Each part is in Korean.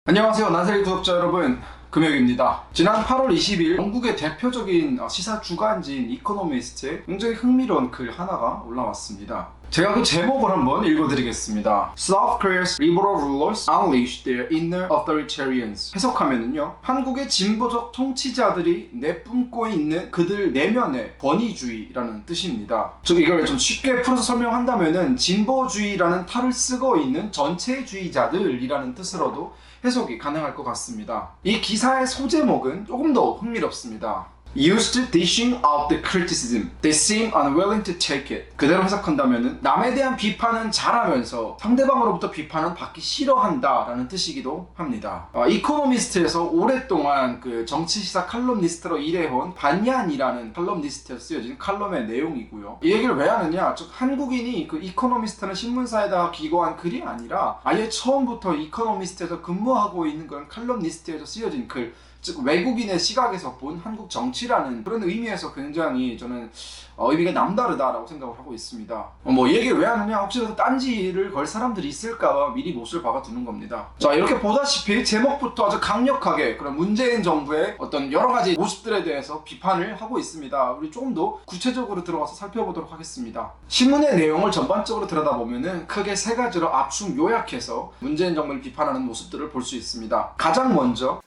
안녕하세요, 난세리 구독자 여러분, 금혁입니다. 지난 8월 20일 영국의 대표적인 시사 주간지인 이코노미스트의 굉장히 흥미로운 글 하나가 올라왔습니다. 제가 그 제목을 한번 읽어드리겠습니다. South Korea's liberal rulers unleash their inner authoritarians. 해석하면은요, 한국의 진보적 통치자들이 내뿜고 있는 그들 내면의 권위주의라는 뜻입니다. 즉 이걸 좀 쉽게 풀어서 설명한다면은 진보주의라는 탈을 쓰고 있는 전체주의자들이라는 뜻으로도 해석이 가능할 것 같습니다. 이 기사의 소제목은 조금 더 흥미롭습니다. Used dishing out the criticism, they seem unwilling to take it. 그대로 해석한다면은 남에 대한 비판은 잘하면서 상대방으로부터 비판은 받기 싫어한다 라는 뜻이기도 합니다. 이코노미스트에서 오랫동안 그 정치시사 칼럼니스트로 일해온 반얀이라는 칼럼니스트에서 쓰여진 칼럼의 내용이고요. 이 얘기를 왜 하느냐, 즉 한국인이 그 이코노미스트는 신문사에다가 기고한 글이 아니라 아예 처음부터 이코노미스트에서 근무하고 있는 그런 칼럼니스트에서 쓰여진 글, 즉 외국인의 시각에서 본 한국 정치라는 그런 의미에서 굉장히 저는 의미가 남다르다라고 생각을 하고 있습니다. 이 얘기를 왜 하느냐, 혹시라도 딴지를 걸 사람들이 있을까봐 미리 못을 박아두는 겁니다. 자, 이렇게 보다시피 제목부터 아주 강력하게 그런 문재인 정부의 어떤 여러 가지 모습들에 대해서 비판을 하고 있습니다. 우리 조금 더 구체적으로 들어가서 살펴보도록 하겠습니다. 신문의 내용을 전반적으로 들여다보면은 크게 세 가지로 압축 요약해서 문재인 정부를 비판하는 모습들을 볼 수 있습니다. 가장 먼저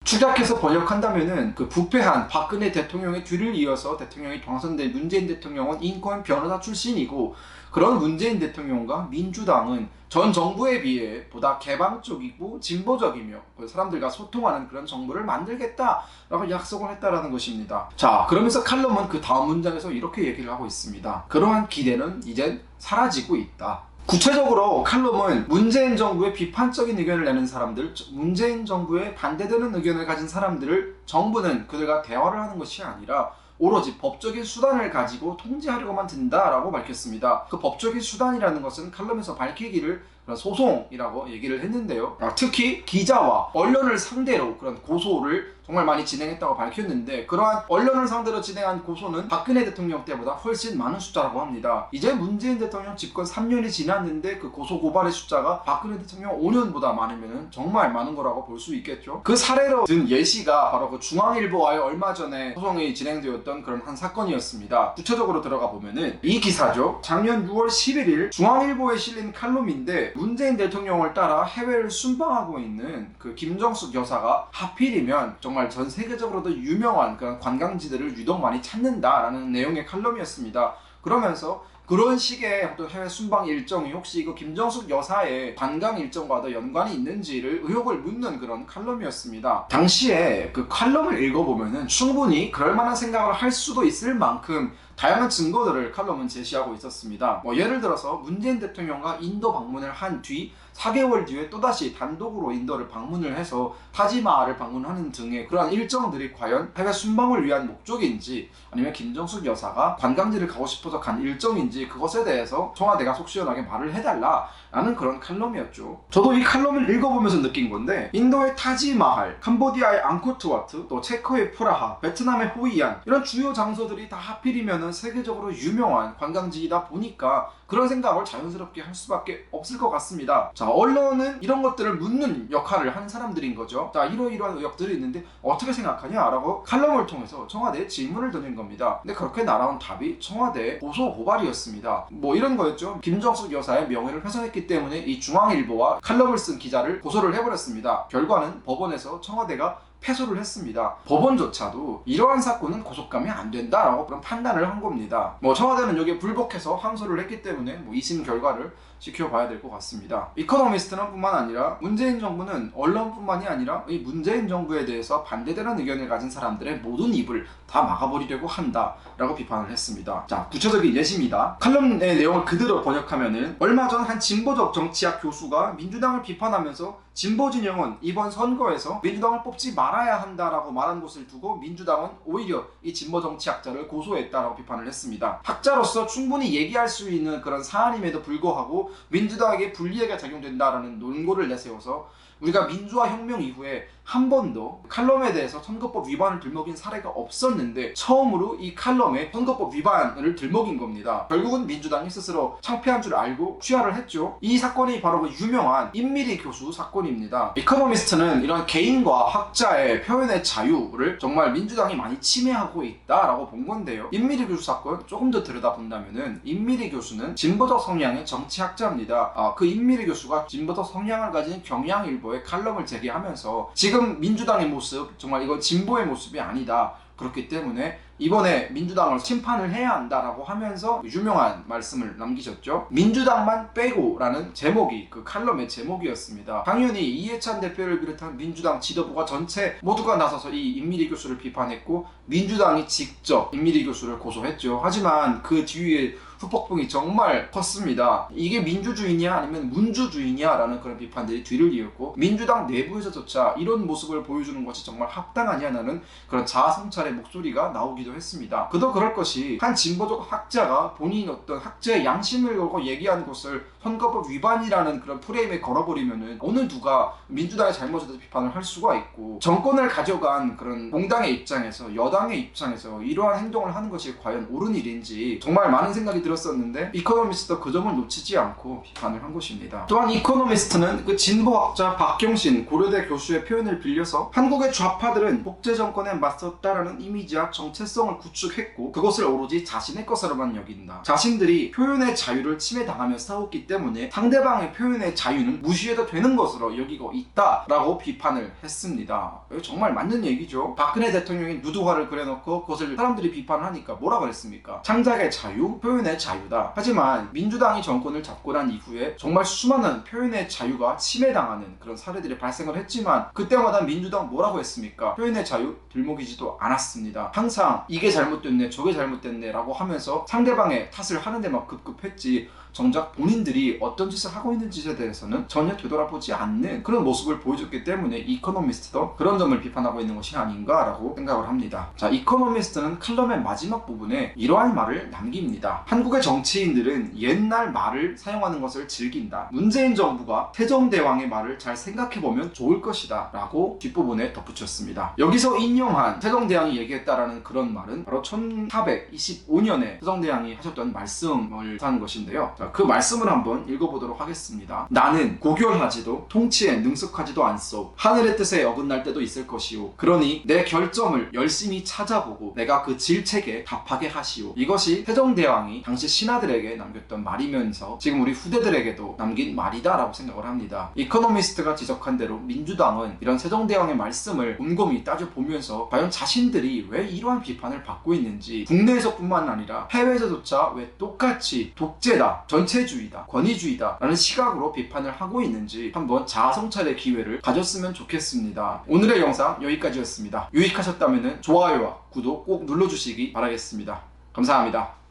축약해서 번역한다면은 그 부패한 박근혜 대통령의 뒤를 이어서 대통령이 당선된 문재인 대통령은 인권 변호사 출신이고, 그런 문재인 대통령과 민주당은 전 정부에 비해 보다 개방적이고 진보적이며 사람들과 소통하는 그런 정부를 만들겠다라고 약속을 했다라는 것입니다. 자, 그러면서 칼럼은 그 다음 문장에서 이렇게 얘기를 하고 있습니다. 그러한 기대는 이젠 사라지고 있다. 구체적으로 칼럼은 문재인 정부의 비판적인 의견을 내는 사람들, 문재인 정부에 반대되는 의견을 가진 사람들을 정부는 그들과 대화를 하는 것이 아니라 오로지 법적인 수단을 가지고 통제하려고만 든다라고 밝혔습니다. 그 법적인 수단이라는 것은 칼럼에서 밝히기를 소송이라고 얘기를 했는데요. 특히 기자와 언론을 상대로 그런 고소를 정말 많이 진행했다고 밝혔는데, 그러한 언론을 상대로 진행한 고소는 박근혜 대통령 때보다 훨씬 많은 숫자라고 합니다. 이제 문재인 대통령 집권 3년이 지났는데 그 고소 고발의 숫자가 박근혜 대통령 5년보다 많으면 정말 많은 거라고 볼 수 있겠죠. 그 사례로 든 예시가 바로 그 중앙일보와의 얼마 전에 소송이 진행되었던 그런 한 사건이었습니다. 구체적으로 들어가 보면은 이 기사죠. 작년 6월 11일 중앙일보에 실린 칼럼인데, 문재인 대통령을 따라 해외를 순방하고 있는 그 김정숙 여사가 하필이면 정말 전 세계적으로도 유명한 그런 관광지들을 유독 많이 찾는다라는 내용의 칼럼이었습니다. 그러면서 그런 식의 어떤 해외 순방 일정이 혹시 이거 김정숙 여사의 관광 일정과도 연관이 있는지를 의혹을 묻는 그런 칼럼이었습니다. 당시에 그 칼럼을 읽어보면은 충분히 그럴 만한 생각을 할 수도 있을 만큼 다양한 증거들을 칼럼은 제시하고 있었습니다. 예를 들어서 문재인 대통령과 인도 방문을 한 뒤 4개월 뒤에 또다시 단독으로 인도를 방문을 해서 타지마할을 방문하는 등의 그러한 일정들이 과연 해외 순방을 위한 목적인지, 아니면 김정숙 여사가 관광지를 가고 싶어서 간 일정인지, 그것에 대해서 청와대가 속 시원하게 말을 해달라라는 그런 칼럼이었죠. 저도 이 칼럼을 읽어보면서 느낀 건데, 인도의 타지마할, 캄보디아의 앙코르와트, 또 체코의 프라하, 베트남의 호이안, 이런 주요 장소들이 다 하필이면 세계적으로 유명한 관광지이다 보니까 그런 생각을 자연스럽게 할 수밖에 없을 것 같습니다. 자, 언론은 이런 것들을 묻는 역할을 하는 사람들인 거죠. 자, 이러이러한 의혹들이 있는데 어떻게 생각하냐? 라고 칼럼을 통해서 청와대에 질문을 던진 겁니다. 근데 그렇게 날아온 답이 청와대의 고소 고발이었습니다. 이런 거였죠. 김정숙 여사의 명예를 훼손했기 때문에 이 중앙일보와 칼럼을 쓴 기자를 고소를 해버렸습니다. 결과는 법원에서 청와대가 패소를 했습니다. 법원조차도 이러한 사건은 고속감이 안 된다라고 그런 판단을 한 겁니다. 청와대는 여기에 불복해서 항소를 했기 때문에 2심 결과를 지켜봐야 될 것 같습니다. 이코노미스트는 뿐만 아니라 문재인 정부는 언론뿐만이 아니라 이 문재인 정부에 대해서 반대되는 의견을 가진 사람들의 모든 입을 다 막아버리려고 한다라고 비판을 했습니다. 자, 구체적인 예시입니다. 칼럼의 내용을 그대로 번역하면은, 얼마 전 한 진보적 정치학 교수가 민주당을 비판하면서 진보 진영은 이번 선거에서 민주당을 뽑지 말아야 한다라고 말한 것을 두고 민주당은 오히려 이 진보 정치학자를 고소했다라고 비판을 했습니다. 학자로서 충분히 얘기할 수 있는 그런 사안임에도 불구하고 민주당에게 불리하게 작용된다라는 논고를 내세워서 우리가 민주화 혁명 이후에 한 번도 칼럼에 대해서 선거법 위반을 들먹인 사례가 없었는데 처음으로 이 칼럼에 선거법 위반을 들먹인 겁니다. 결국은 민주당이 스스로 창피한 줄 알고 취하를 했죠. 이 사건이 바로 그 유명한 임미리 교수 사건입니다. 이코노미스트는 이런 개인과 학자의 표현의 자유를 정말 민주당이 많이 침해하고 있다라고 본 건데요. 임미리 교수 사건 조금 더 들여다본다면은 임미리 교수는 진보적 성향의 정치학자입니다. 그 임미리 교수가 진보적 성향을 가진 경향일보에 칼럼을 제기하면서 지금 민주당의 모습, 정말 이건 진보의 모습이 아니다. 그렇기 때문에 이번에 민주당을 심판을 해야 한다라고 하면서 유명한 말씀을 남기셨죠. 민주당만 빼고 라는 제목이 그 칼럼의 제목이었습니다. 당연히 이해찬 대표를 비롯한 민주당 지도부가 전체 모두가 나서서 이 임미리 교수를 비판했고 민주당이 직접 임미리 교수를 고소했죠. 하지만 그 뒤에 후폭풍이 정말 컸습니다. 이게 민주주의냐 아니면 문주주의냐 라는 그런 비판들이 뒤를 이었고 민주당 내부에서조차 이런 모습을 보여주는 것이 정말 합당하냐는 그런 자아성찰의 목소리가 나오기도 했습니다. 그도 그럴 것이 한 진보적 학자가 본인 어떤 학자의 양심을 걸고 얘기한 것을 선거법 위반이라는 그런 프레임에 걸어버리면은 어느 누가 민주당의 잘못에 대해서 비판을 할 수가 있고 정권을 가져간 그런 공당의 입장에서 여당의 입장에서 이러한 행동을 하는 것이 과연 옳은 일인지 정말 많은 생각이 들었었는데 이코노미스트도 그 점을 놓치지 않고 비판을 한 것입니다. 또한 이코노미스트는 그 진보학자 박경신 고려대 교수의 표현을 빌려서 한국의 좌파들은 독재 정권에 맞섰다라는 이미지와 정체성을 구축했고 그것을 오로지 자신의 것으로만 여긴다. 자신들이 표현의 자유를 침해당하며 싸웠기 때문에 상대방의 표현의 자유는 무시해도 되는 것으로 여기고 있다라고 비판을 했습니다. 정말 맞는 얘기죠. 박근혜 대통령이 누드화를 그려놓고 그것을 사람들이 비판을 하니까 뭐라 그랬습니까? 창작의 자유, 표현의 자유다. 하지만 민주당이 정권을 잡고 난 이후에 정말 수많은 표현의 자유가 침해당하는 그런 사례들이 발생을 했지만 그때마다 민주당 뭐라고 했습니까? 표현의 자유 들먹이지도 않았습니다. 항상 이게 잘못됐네 저게 잘못됐네 라고 하면서 상대방의 탓을 하는 데만 급급했지 정작 본인들이 어떤 짓을 하고 있는지에 대해서는 전혀 되돌아보지 않는 그런 모습을 보여줬기 때문에 이코노미스트도 그런 점을 비판하고 있는 것이 아닌가라고 생각을 합니다. 자, 이코노미스트는 칼럼의 마지막 부분에 이러한 말을 남깁니다. 한국의 정치인들은 옛날 말을 사용하는 것을 즐긴다. 문재인 정부가 태정대왕의 말을 잘 생각해보면 좋을 것이다 라고 뒷부분에 덧붙였습니다. 여기서 인용한 태정대왕이 얘기했다라는 그런 말은 바로 1425년에 태정대왕이 하셨던 말씀을 하는 것인데요. 자, 그 말씀을 한번 읽어보도록 하겠습니다. 나는 고결하지도 통치에 능숙하지도 않소. 하늘의 뜻에 어긋날 때도 있을 것이오. 그러니 내 결점을 열심히 찾아보고 내가 그 질책에 답하게 하시오. 이것이 태정대왕이 당시 신하들에게 남겼던 말이면서 지금 우리 후대들에게도 남긴 말이다 라고 생각을 합니다. 이코노미스트가 지적한 대로 민주당은 이런 세종대왕의 말씀을 곰곰이 따져보면서 과연 자신들이 왜 이러한 비판을 받고 있는지 국내에서뿐만 아니라 해외에서조차 왜 똑같이 독재다, 전체주의다, 권위주의다 라는 시각으로 비판을 하고 있는지 한번 자아성찰의 기회를 가졌으면 좋겠습니다. 오늘의 영상 여기까지였습니다. 유익하셨다면 좋아요와 구독 꼭 눌러주시기 바라겠습니다. 감사합니다.